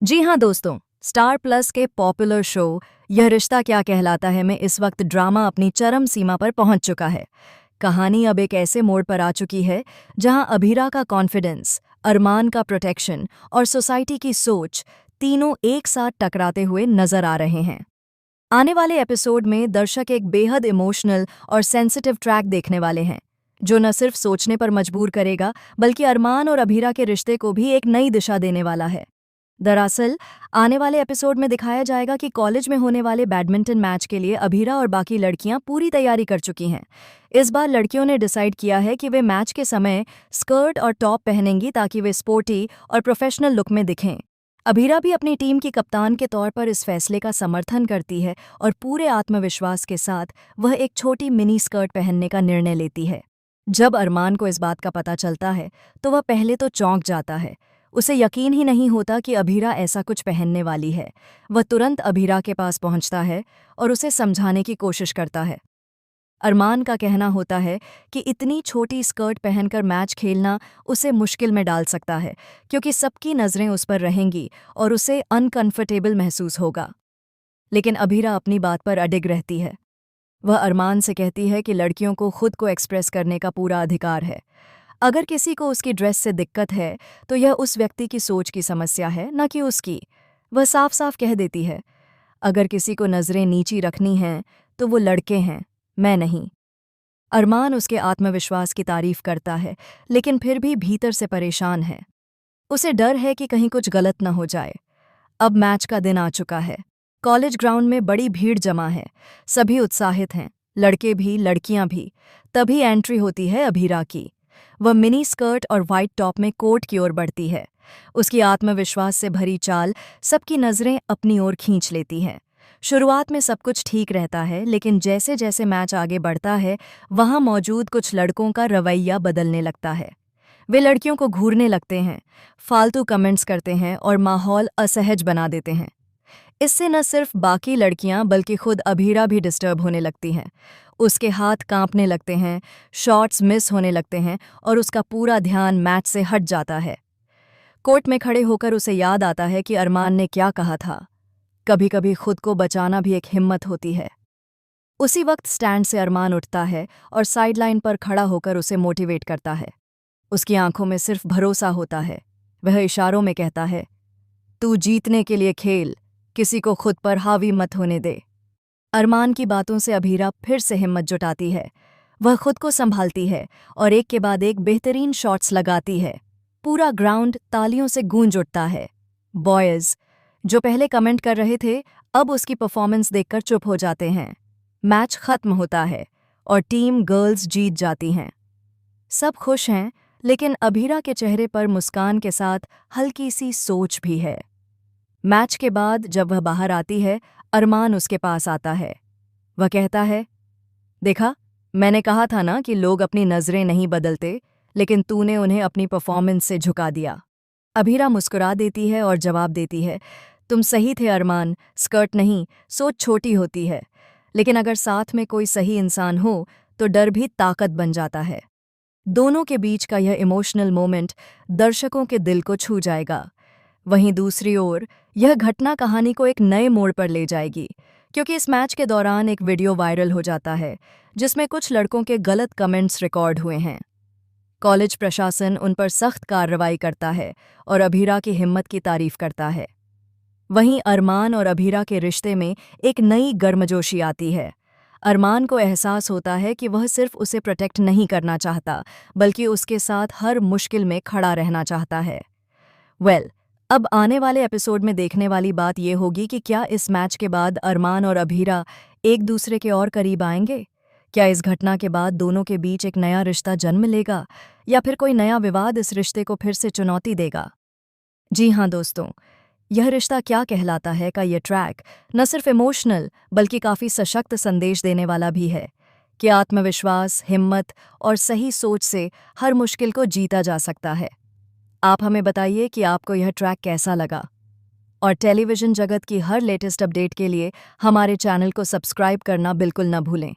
जी हाँ दोस्तों, star plus के पॉपुलर शो यह रिश्ता क्या कहलाता है में इस वक्त ड्रामा अपनी चरम सीमा पर पहुंच चुका है। कहानी अब एक ऐसे मोड़ पर आ चुकी है जहां अभीरा का कॉन्फिडेंस, अरमान का प्रोटेक्शन और सोसाइटी की सोच तीनों एक साथ टकराते हुए नजर आ रहे हैं। आने वाले एपिसोड में दर्शक एक बेहद इमोशनल और सेंसिटिव ट्रैक देखने वाले हैं, जो न सिर्फ सोचने पर मजबूर करेगा बल्कि अरमान और अभीरा के रिश्ते को भी एक नई दिशा देने वाला है। दरअसल आने वाले एपिसोड में दिखाया जाएगा कि कॉलेज में होने वाले बैडमिंटन मैच के लिए अभीरा और बाकी लड़कियां पूरी तैयारी कर चुकी हैं। इस बार लड़कियों ने डिसाइड किया है कि वे मैच के समय स्कर्ट और टॉप पहनेंगी ताकि वे स्पोर्टी और प्रोफेशनल लुक में दिखें। अभीरा भी अपनी टीम की कप्तान के तौर पर इस फैसले का समर्थन करती है और पूरे आत्मविश्वास के साथ वह एक छोटी मिनी स्कर्ट पहनने का निर्णय लेती है। जब अरमान को इस बात का पता चलता है तो वह पहले तो चौंक जाता है। उसे यकीन ही नहीं होता कि अभीरा ऐसा कुछ पहनने वाली है। वह तुरंत अभीरा के पास पहुंचता है और उसे समझाने की कोशिश करता है। अरमान का कहना होता है कि इतनी छोटी स्कर्ट पहनकर मैच खेलना उसे मुश्किल में डाल सकता है, क्योंकि सबकी नज़रें उस पर रहेंगी और उसे अनकंफर्टेबल महसूस होगा। लेकिन अभीरा अपनी बात पर अडिग रहती है। वह अरमान से कहती है कि लड़कियों को खुद को एक्सप्रेस करने का पूरा अधिकार है। अगर किसी को उसकी ड्रेस से दिक्कत है तो यह उस व्यक्ति की सोच की समस्या है, न कि उसकी। वह साफ साफ कह देती है, अगर किसी को नज़रें नीची रखनी हैं तो वो लड़के हैं, मैं नहीं। अरमान उसके आत्मविश्वास की तारीफ करता है, लेकिन फिर भी भीतर से परेशान है। उसे डर है कि कहीं कुछ गलत न हो जाए। अब मैच का दिन आ चुका है। कॉलेज ग्राउंड में बड़ी भीड़ जमा है। सभी उत्साहित हैं, लड़के भी लड़कियां भी। तभी एंट्री होती है अभीरा की। वह मिनी स्कर्ट और वाइट टॉप में कोर्ट की ओर बढ़ती है। उसकी आत्मविश्वास से भरी चाल सबकी नज़रें अपनी ओर खींच लेती हैं। शुरुआत में सब कुछ ठीक रहता है, लेकिन जैसे जैसे मैच आगे बढ़ता है वहाँ मौजूद कुछ लड़कों का रवैया बदलने लगता है। वे लड़कियों को घूरने लगते हैं, फालतू कमेंट्स करते हैं और माहौल असहज बना देते हैं। इससे न सिर्फ बाकी लड़कियां बल्कि खुद अभीरा भी डिस्टर्ब होने लगती हैं। उसके हाथ कांपने लगते हैं, शॉट्स मिस होने लगते हैं और उसका पूरा ध्यान मैच से हट जाता है। कोर्ट में खड़े होकर उसे याद आता है कि अरमान ने क्या कहा था, कभी कभी खुद को बचाना भी एक हिम्मत होती है। उसी वक्त स्टैंड से अरमान उठता है और साइडलाइन पर खड़ा होकर उसे मोटिवेट करता है। उसकी आंखों में सिर्फ भरोसा होता है। वह इशारों में कहता है, तू जीतने के लिए खेल, किसी को खुद पर हावी मत होने दे। अरमान की बातों से अभीरा फिर से हिम्मत जुटाती है। वह खुद को संभालती है और एक के बाद एक बेहतरीन शॉट्स लगाती है। पूरा ग्राउंड तालियों से गूंज उठता है। बॉयज़, जो पहले कमेंट कर रहे थे, अब उसकी परफॉर्मेंस देखकर चुप हो जाते हैं। मैच खत्म होता है और टीम गर्ल्स जीत जाती हैं। सब खुश हैं, लेकिन अभीरा के चेहरे पर मुस्कान के साथ हल्की सी सोच भी है। मैच के बाद जब वह बाहर आती है, अरमान उसके पास आता है। वह कहता है, देखा, मैंने कहा था ना कि लोग अपनी नज़रें नहीं बदलते, लेकिन तूने उन्हें अपनी परफॉर्मेंस से झुका दिया। अभीरा मुस्कुरा देती है और जवाब देती है, तुम सही थे अरमान, स्कर्ट नहीं, सोच छोटी होती है। लेकिन अगर साथ में कोई सही इंसान हो तो डर भी ताकत बन जाता है। दोनों के बीच का यह इमोशनल मोमेंट दर्शकों के दिल को छू जाएगा। वहीं दूसरी ओर यह घटना कहानी को एक नए मोड़ पर ले जाएगी, क्योंकि इस मैच के दौरान एक वीडियो वायरल हो जाता है जिसमें कुछ लड़कों के गलत कमेंट्स रिकॉर्ड हुए हैं। कॉलेज प्रशासन उन पर सख्त कार्रवाई करता है और अभीरा की हिम्मत की तारीफ करता है। वहीं अरमान और अभीरा के रिश्ते में एक नई गर्मजोशी आती है। अरमान को एहसास होता है कि वह सिर्फ उसे प्रोटेक्ट नहीं करना चाहता, बल्कि उसके साथ हर मुश्किल में खड़ा रहना चाहता है। अब आने वाले एपिसोड में देखने वाली बात यह होगी कि क्या इस मैच के बाद अरमान और अभीरा एक दूसरे के और करीब आएंगे? क्या इस घटना के बाद दोनों के बीच एक नया रिश्ता जन्म लेगा, या फिर कोई नया विवाद इस रिश्ते को फिर से चुनौती देगा? जी हाँ दोस्तों, यह रिश्ता क्या कहलाता है का यह ट्रैक न सिर्फ इमोशनल बल्कि काफ़ी सशक्त संदेश देने वाला भी है कि आत्मविश्वास, हिम्मत और सही सोच से हर मुश्किल को जीता जा सकता है। आप हमें बताइए कि आपको यह ट्रैक कैसा लगा, और टेलीविज़न जगत की हर लेटेस्ट अपडेट के लिए हमारे चैनल को सब्सक्राइब करना बिल्कुल न भूलें।